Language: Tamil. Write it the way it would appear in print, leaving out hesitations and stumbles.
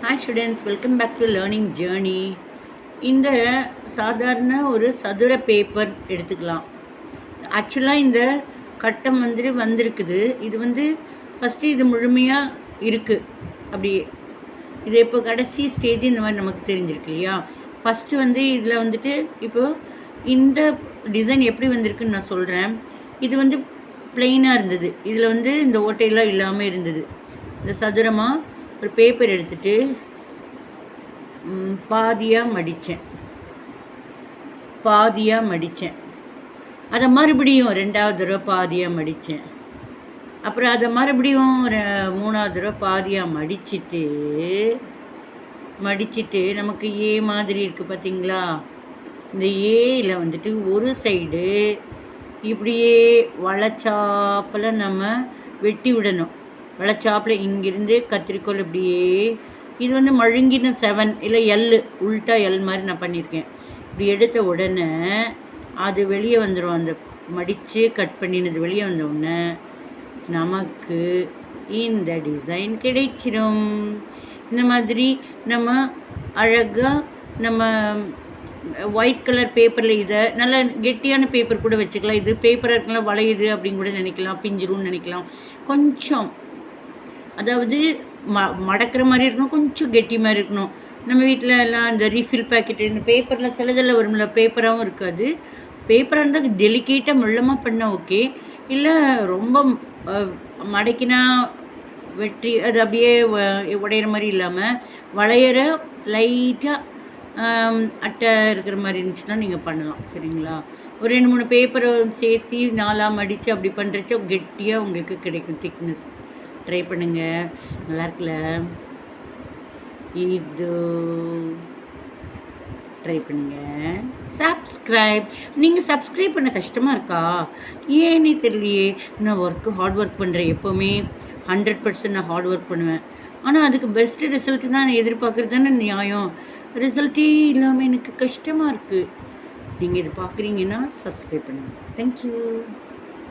Hi students, welcome back to learning journey. இந்த சாதாரண ஒரு சதுர பேப்பர் எடுத்துக்கலாம். ஆக்சுவலாக இந்த கட்டம் வந்திருக்குது. இது ஃபஸ்ட்டு இது முழுமையாக இருக்குது. அப்படியே இது இப்போ கடைசி ஸ்டேஜ் இந்த மாதிரி நமக்கு தெரிஞ்சிருக்கு இல்லையா. ஃபஸ்ட்டு இதில் இப்போது இந்த டிசைன் எப்படி வந்திருக்குன்னு நான் சொல்கிறேன். இது பிளெயினாக இருந்தது. இதில் இந்த ஓட்டையெல்லாம் இல்லாமல் இருந்தது. இந்த சதுரமாக ஒரு பேப்பர் எடுத்துகிட்டு பாதியாக மடித்தேன். அதை மறுபடியும் 2வது தடவை பாதியாக மடித்தேன். அப்புறம் அதை மறுபடியும் 3வது தடவை பாதியாக மடிச்சிட்டு நமக்கு ஏ மாதிரி இருக்குது பார்த்தீங்களா. இந்த ஏயில் ஒரு சைடு இப்படியே வளைச்சாப்பில் நம்ம வெட்டி விடணும். வளைச்சாப்பில் இங்கிருந்து கத்திரிக்கோள் இப்படியே இது மழுங்கின 7 இல்லை எல் உல்ட்டா எல் மாதிரி நான் பண்ணியிருக்கேன். இப்படி எடுத்த உடனே அது வெளியே வந்துடும். அந்த மடித்து கட் பண்ணினது வெளியே வந்த உடனே நமக்கு இந்த டிசைன் கிடைச்சிடும். இந்த மாதிரி நம்ம அழகாக நம்ம ஒயிட் கலர் பேப்பரில் இதை நல்லா கெட்டியான பேப்பர் கூட வச்சுக்கலாம். இது பேப்பராக இருக்கலாம் வளையுது அப்படின்னு கூட நினைக்கலாம், பிஞ்சிரும்னு நினைக்கலாம். கொஞ்சம் அதாவது மடக்கிற மாதிரி இருக்கணும், கொஞ்சம் கெட்டி மாதிரி இருக்கணும். நம்ம வீட்டில் எல்லாம் இந்த ரீஃபில் பேக்கெட்டு இந்த பேப்பரில் சிலதெல்லாம் வரும்ல, பேப்பராகவும் இருக்காது. பேப்பராக இருந்தால் டெலிகேட்டாக மெல்லமாக பண்ணால் ஓகே. இல்லை ரொம்ப மடக்கினா வெட்டி அது அப்படியே உடையிற மாதிரி இல்லாமல் வளையிற லைட்டாக அட்டை இருக்கிற மாதிரி இருந்துச்சுன்னா நீங்கள் பண்ணலாம். சரிங்களா. ஒரு 2-3 பேப்பரை சேர்த்து 4ஆக மடித்து அப்படி பண்ணுறச்ச கெட்டியாக உங்களுக்கு கிடைக்கும் திக்னஸ். ட்ரை பண்ணுங்கள், நல்லா இருக்குல்ல. இது ட்ரை பண்ணுங்கள். சப்ஸ்கிரைப். நீங்கள் சப்ஸ்கிரைப் பண்ண கஷ்டமாக இருக்கா? ஏன்னே தெரியலையே. நான் ஹார்ட் ஒர்க் பண்ணுறேன். எப்போவுமே 100% நான் ஹார்ட் ஒர்க் பண்ணுவேன். ஆனால் அதுக்கு பெஸ்ட்டு ரிசல்ட் தான் நான் எதிர்பார்க்குறது தானே நியாயம். ரிசல்ட்டே இல்லாமல் எனக்கு கஷ்டமாக இருக்குது. நீங்கள் இது பார்க்குறீங்கன்னா சப்ஸ்கிரைப் பண்ணுங்கள். தேங்க்யூ.